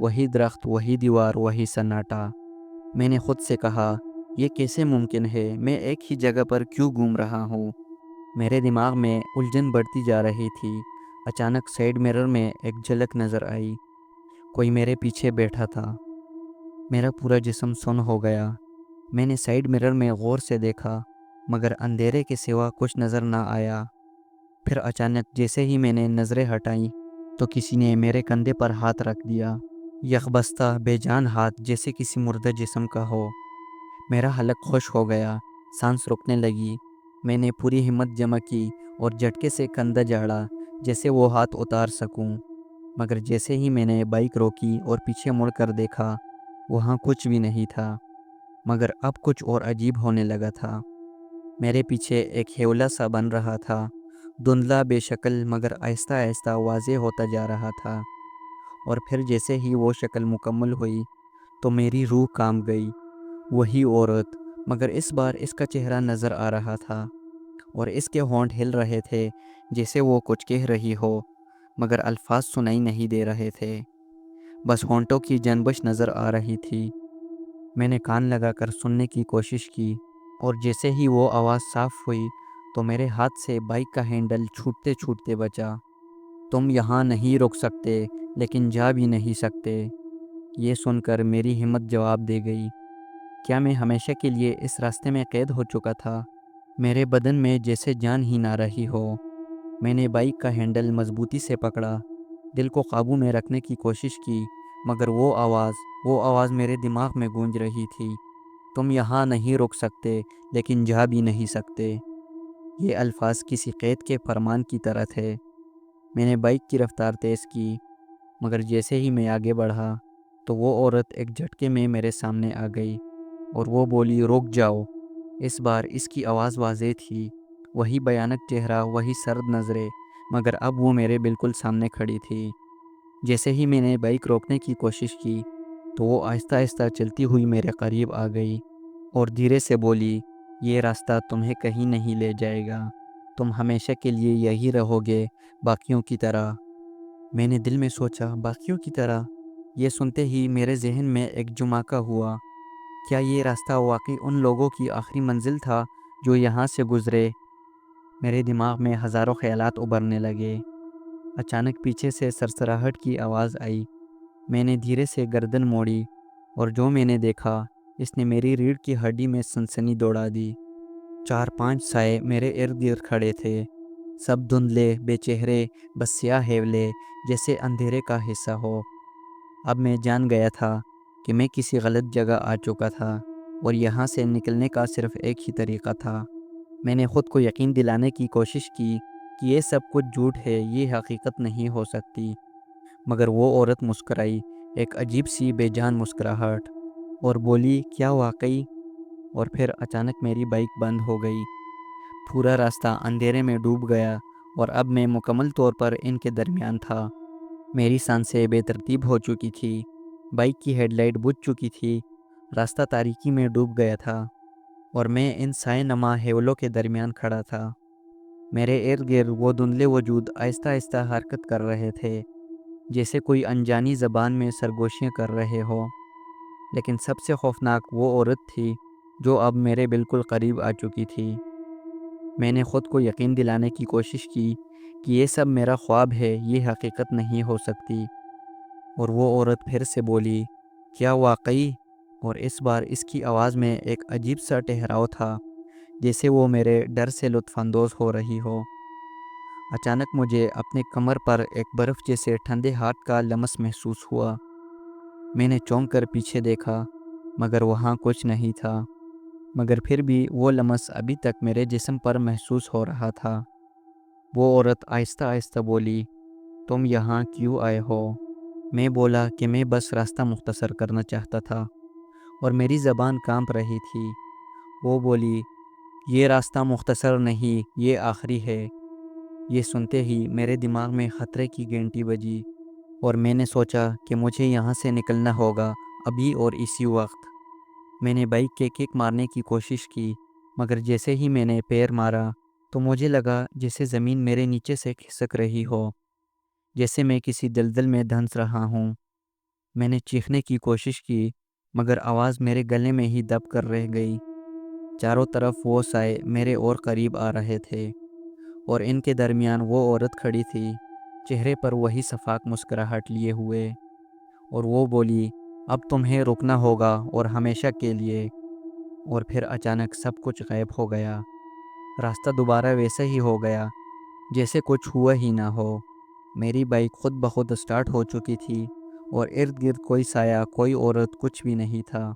وہی درخت، وہی دیوار، وہی سناٹا۔ میں نے خود سے کہا، یہ کیسے ممکن ہے؟ میں ایک ہی جگہ پر کیوں گھوم رہا ہوں؟ میرے دماغ میں الجھن بڑھتی جا رہی تھی۔ اچانک سائیڈ مرر میں ایک جھلک نظر آئی۔ کوئی میرے پیچھے بیٹھا تھا۔ میرا پورا جسم سن ہو گیا۔ میں نے سائیڈ مرر میں غور سے دیکھا، مگر اندھیرے کے سوا کچھ نظر نہ آیا۔ پھر اچانک جیسے ہی میں نے نظریں ہٹائیں تو کسی نے میرے کندھے پر ہاتھ رکھ دیا۔ یکبستہ بے جان ہاتھ، جیسے کسی مردہ جسم کا ہو۔ میرا حلق خوش ہو گیا، سانس رکنے لگی۔ میں نے پوری ہمت جمع کی اور جھٹکے سے کندھا جھاڑا، جیسے وہ ہاتھ اتار سکوں۔ مگر جیسے ہی میں نے بائک روکی اور پیچھے مڑ کر دیکھا، وہاں کچھ بھی نہیں تھا۔ مگر اب کچھ اور عجیب ہونے لگا تھا۔ میرے پیچھے ایک ہیولا سا بن رہا تھا، دھندلا، بے شکل، مگر آہستہ آہستہ واضح ہوتا جا رہا تھا۔ اور پھر جیسے ہی وہ شکل مکمل ہوئی تو میری روح کانپ گئی۔ وہی عورت، مگر اس بار اس کا چہرہ نظر آ رہا تھا، اور اس کے ہونٹ ہل رہے تھے جیسے وہ کچھ کہہ رہی ہو، مگر الفاظ سنائی نہیں دے رہے تھے، بس ہونٹوں کی جنبش نظر آ رہی تھی۔ میں نے کان لگا کر سننے کی کوشش کی، اور جیسے ہی وہ آواز صاف ہوئی تو میرے ہاتھ سے بائک کا ہینڈل چھوٹتے چھوٹتے بچا۔ تم یہاں نہیں رک سکتے، لیکن جا بھی نہیں سکتے۔ یہ سن کر میری ہمت جواب دے گئی۔ کیا میں ہمیشہ کے لیے اس راستے میں قید ہو چکا تھا؟ میرے بدن میں جیسے جان ہی نہ رہی ہو۔ میں نے بائک کا ہینڈل مضبوطی سے پکڑا، دل کو قابو میں رکھنے کی کوشش کی، مگر وہ آواز میرے دماغ میں گونج رہی تھی۔ تم یہاں نہیں رک سکتے، لیکن جا بھی نہیں سکتے۔ یہ الفاظ کسی قید کے فرمان کی طرح تھے۔ میں نے بائک کی رفتار تیز کی، مگر جیسے ہی میں آگے بڑھا تو وہ عورت ایک جھٹکے میں میرے سامنے آ گئی، اور وہ بولی، رک جاؤ۔ اس بار اس کی آواز واضح تھی، وہی بھیانک چہرہ، وہی سرد نظریں، مگر اب وہ میرے بالکل سامنے کھڑی تھی۔ جیسے ہی میں نے بائک روکنے کی کوشش کی تو وہ آہستہ آہستہ چلتی ہوئی میرے قریب آ گئی اور دھیرے سے بولی، یہ راستہ تمہیں کہیں نہیں لے جائے گا، تم ہمیشہ کے لیے یہی رہو گے، باقیوں کی طرح۔ میں نے دل میں سوچا، باقیوں کی طرح؟ یہ سنتے ہی میرے ذہن میں ایک جمعہ ہوا۔ کیا یہ راستہ واقعی ان لوگوں کی آخری منزل تھا جو یہاں سے گزرے؟ میرے دماغ میں ہزاروں خیالات ابھرنے لگے۔ اچانک پیچھے سے سرسراہٹ کی آواز آئی۔ میں نے دھیرے سے گردن موڑی، اور جو میں نے دیکھا اس نے میری ریڑھ کی ہڈی میں سنسنی دوڑا دی۔ 4-5 سائے میرے ارد گرد کھڑے تھے، سب دھندلے، بے چہرے، بس سیاہ ہیولے، جیسے اندھیرے کا حصہ ہو۔ اب میں جان گیا تھا کہ میں کسی غلط جگہ آ چکا تھا، اور یہاں سے نکلنے کا صرف ایک ہی طریقہ تھا۔ میں نے خود کو یقین دلانے کی کوشش کی کہ یہ سب کچھ جھوٹ ہے، یہ حقیقت نہیں ہو سکتی۔ مگر وہ عورت مسکرائی، ایک عجیب سی بے جان مسکراہٹ، اور بولی، کیا واقعی؟ اور پھر اچانک میری بائک بند ہو گئی۔ پورا راستہ اندھیرے میں ڈوب گیا، اور اب میں مکمل طور پر ان کے درمیان تھا۔ میری سانسیں بے ترتیب ہو چکی تھی، بائک کی ہیڈ لائٹ بجھ چکی تھی، راستہ تاریکی میں ڈوب گیا تھا، اور میں ان سائے نما ہیولوں کے درمیان کھڑا تھا۔ میرے ارد گرد وہ دھندلے وجود آہستہ آہستہ حرکت کر رہے تھے، جیسے کوئی انجانی زبان میں سرگوشیاں کر رہے ہو۔ لیکن سب سے خوفناک وہ عورت تھی جو اب میرے بالکل قریب آ چکی تھی۔ میں نے خود کو یقین دلانے کی کوشش کی کہ یہ سب میرا خواب ہے، یہ حقیقت نہیں ہو سکتی۔ اور وہ عورت پھر سے بولی، کیا واقعی؟ اور اس بار اس کی آواز میں ایک عجیب سا ٹھہراؤ تھا، جیسے وہ میرے ڈر سے لطف اندوز ہو رہی ہو۔ اچانک مجھے اپنے کمر پر ایک برف جیسے ٹھنڈے ہاتھ کا لمس محسوس ہوا۔ میں نے چونک کر پیچھے دیکھا، مگر وہاں کچھ نہیں تھا، مگر پھر بھی وہ لمس ابھی تک میرے جسم پر محسوس ہو رہا تھا۔ وہ عورت آہستہ آہستہ بولی، تم یہاں کیوں آئے ہو؟ میں بولا کہ میں بس راستہ مختصر کرنا چاہتا تھا، اور میری زبان کانپ رہی تھی۔ وہ بولی، یہ راستہ مختصر نہیں، یہ آخری ہے۔ یہ سنتے ہی میرے دماغ میں خطرے کی گھنٹی بجی، اور میں نے سوچا کہ مجھے یہاں سے نکلنا ہوگا، ابھی اور اسی وقت۔ میں نے بائک کے کک مارنے کی کوشش کی، مگر جیسے ہی میں نے پیر مارا تو مجھے لگا جیسے زمین میرے نیچے سے کھسک رہی ہو، جیسے میں کسی دلدل میں دھنس رہا ہوں۔ میں نے چیخنے کی کوشش کی مگر آواز میرے گلے میں ہی دب کر رہ گئی۔ چاروں طرف وہ سائے میرے اور قریب آ رہے تھے اور ان کے درمیان وہ عورت کھڑی تھی، چہرے پر وہی شفاف مسکراہٹ لیے ہوئے، اور وہ بولی، اب تمہیں رکنا ہوگا اور ہمیشہ کے لیے۔ اور پھر اچانک سب کچھ غائب ہو گیا۔ راستہ دوبارہ ویسا ہی ہو گیا جیسے کچھ ہوا ہی نہ ہو۔ میری بائک خود بخود سٹارٹ ہو چکی تھی اور ارد گرد کوئی سایہ، کوئی عورت، کچھ بھی نہیں تھا۔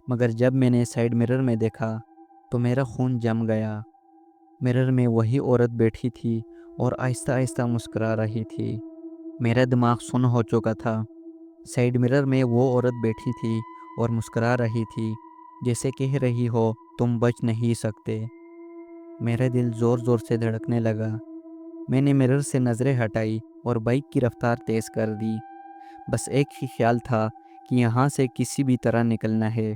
مگر جب میں نے سائیڈ مرر میں دیکھا تو میرا خون جم گیا۔ مرر میں وہی عورت بیٹھی تھی اور آہستہ آہستہ مسکرا رہی تھی۔ میرا دماغ سن ہو چکا تھا۔ سائیڈ مرر میں وہ عورت بیٹھی تھی اور مسکرا رہی تھی، جیسے کہہ رہی ہو تم بچ نہیں سکتے۔ میرا دل زور زور سے دھڑکنے لگا۔ میں نے مرر سے نظریں ہٹائی اور بائک کی رفتار تیز کر دی۔ بس ایک ہی خیال تھا کہ یہاں سے کسی بھی طرح نکلنا ہے۔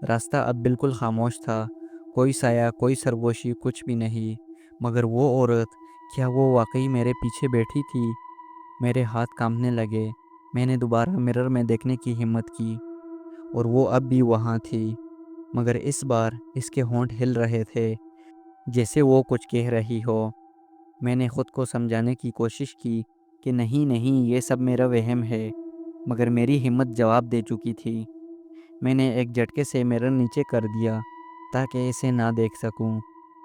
راستہ اب بالکل خاموش تھا، کوئی سایہ، کوئی سرگوشی، کچھ بھی نہیں۔ مگر وہ عورت، کیا وہ واقعی میرے پیچھے بیٹھی تھی؟ میرے ہاتھ کانپنے لگے۔ میں نے دوبارہ مرر میں دیکھنے کی ہمت کی اور وہ اب بھی وہاں تھی، مگر اس بار اس کے ہونٹ ہل رہے تھے جیسے وہ کچھ کہہ رہی ہو۔ میں نے خود کو سمجھانے کی کوشش کی کہ نہیں نہیں، یہ سب میرا وہم ہے، مگر میری ہمت جواب دے چکی تھی۔ میں نے ایک جھٹکے سے مرر نیچے کر دیا تاکہ اسے نہ دیکھ سکوں،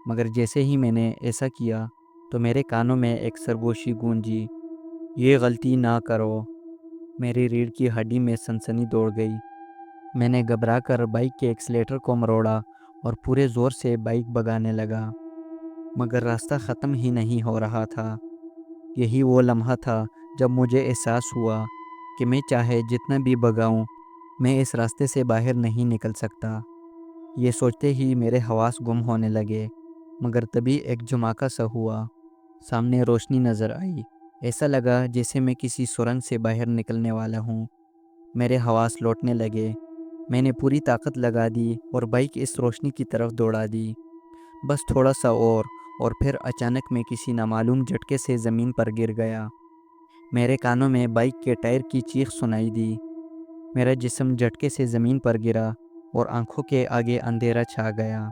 مگر جیسے ہی میں نے ایسا کیا تو میرے کانوں میں ایک سرگوشی گونجی، یہ غلطی نہ کرو۔ میری ریڑھ کی ہڈی میں سنسنی دوڑ گئی۔ میں نے گھبرا کر بائک کے ایکسیلیٹر کو مروڑا اور پورے زور سے بائک بھگانے لگا، مگر راستہ ختم ہی نہیں ہو رہا تھا۔ یہی وہ لمحہ تھا جب مجھے احساس ہوا کہ میں چاہے جتنا بھی بھگاؤں، میں اس راستے سے باہر نہیں نکل سکتا۔ یہ سوچتے ہی میرے حواس گم ہونے لگے، مگر تبھی ایک جھماکا سا ہوا۔ سامنے روشنی نظر آئی، ایسا لگا جیسے میں کسی سرنگ سے باہر نکلنے والا ہوں۔ میرے حواس لوٹنے لگے۔ میں نے پوری طاقت لگا دی اور بائک اس روشنی کی طرف دوڑا دی۔ بس تھوڑا سا اور پھر اچانک میں کسی نامعلوم جھٹکے سے زمین پر گر گیا۔ میرے کانوں میں بائک کے ٹائر کی چیخ سنائی دی۔ میرا جسم جھٹکے سے زمین پر گرا اور آنکھوں کے آگے اندھیرا چھا گیا۔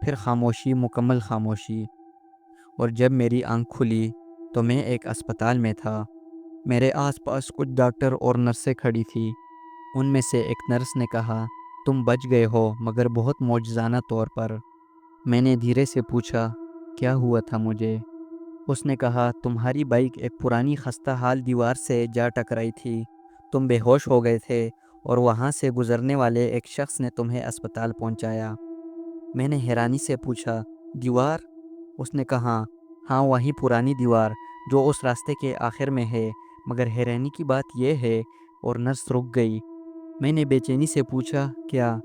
پھر خاموشی، مکمل خاموشی۔ اور جب میری آنکھ کھلی تو میں ایک اسپتال میں تھا۔ میرے آس پاس کچھ ڈاکٹر اور نرسیں کھڑی تھی۔ ان میں سے ایک نرس نے کہا، تم بچ گئے ہو، مگر بہت معجزانہ طور پر۔ میں نے دھیرے سے پوچھا، کیا ہوا تھا مجھے؟ اس نے کہا، تمہاری بائک ایک پرانی خستہ حال دیوار سے جا ٹکرائی تھی، تم بے ہوش ہو گئے تھے اور وہاں سے گزرنے والے ایک شخص نے تمہیں اسپتال پہنچایا۔ میں نے حیرانی سے پوچھا، دیوار؟ اس نے کہا، ہاں وہی پرانی دیوار جو اس راستے کے آخر میں ہے، مگر حیرانی کی بات یہ ہے۔ اور نرس رک گئی۔ میں نے بے چینی سے پوچھا، کیا؟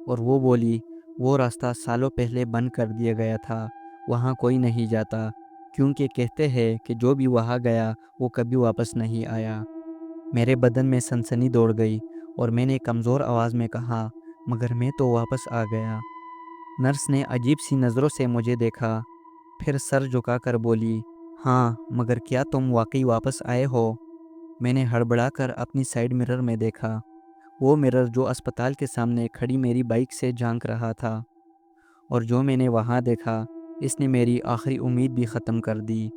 اور وہ بولی، وہ راستہ سالوں پہلے بند کر دیا گیا تھا، وہاں کوئی نہیں جاتا، کیونکہ کہتے ہیں کہ جو بھی وہاں گیا وہ کبھی واپس نہیں آیا۔ میرے بدن میں سنسنی دوڑ گئی اور میں نے کمزور آواز میں کہا، مگر میں تو واپس آ گیا۔ نرس نے عجیب سی نظروں سے مجھے دیکھا، پھر سر جھکا کر بولی، ہاں، مگر کیا تم واقعی واپس آئے ہو؟ میں نے ہڑبڑا کر اپنی سائیڈ مرر میں دیکھا، وہ مرر جو اسپتال کے سامنے کھڑی میری بائک سے جھانک رہا تھا، اور جو میں نے وہاں دیکھا اس نے میری آخری امید بھی ختم کر دی۔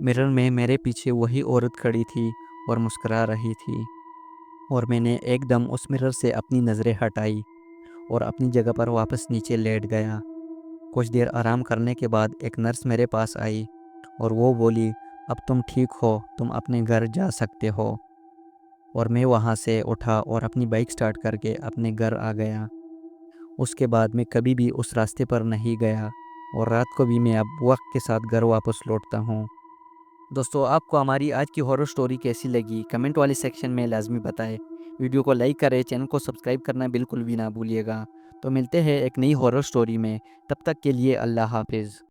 مرر میں میرے پیچھے وہی عورت کھڑی تھی اور مسکرا رہی تھی، اور میں نے ایک دم اس مرر سے اپنی نظریں ہٹائی اور اپنی جگہ پر واپس نیچے لیٹ گیا۔ کچھ دیر آرام کرنے کے بعد ایک نرس میرے پاس آئی اور وہ بولی، اب تم ٹھیک ہو، تم اپنے گھر جا سکتے ہو۔ اور میں وہاں سے اٹھا اور اپنی بائک سٹارٹ کر کے اپنے گھر آ گیا۔ اس کے بعد میں کبھی بھی اس راستے پر نہیں گیا، اور رات کو بھی میں اب وقت کے ساتھ گھر واپس لوٹتا ہوں۔ دوستو، آپ کو ہماری آج کی ہارر سٹوری کیسی لگی؟ کمنٹ والے سیکشن میں لازمی بتائیں۔ ویڈیو کو لائک کریں، چینل کو سبسکرائب کرنا بالکل بھی نہ بھولیے گا۔ تو ملتے ہیں ایک نئی ہارر سٹوری میں، تب تک کے لیے اللہ حافظ۔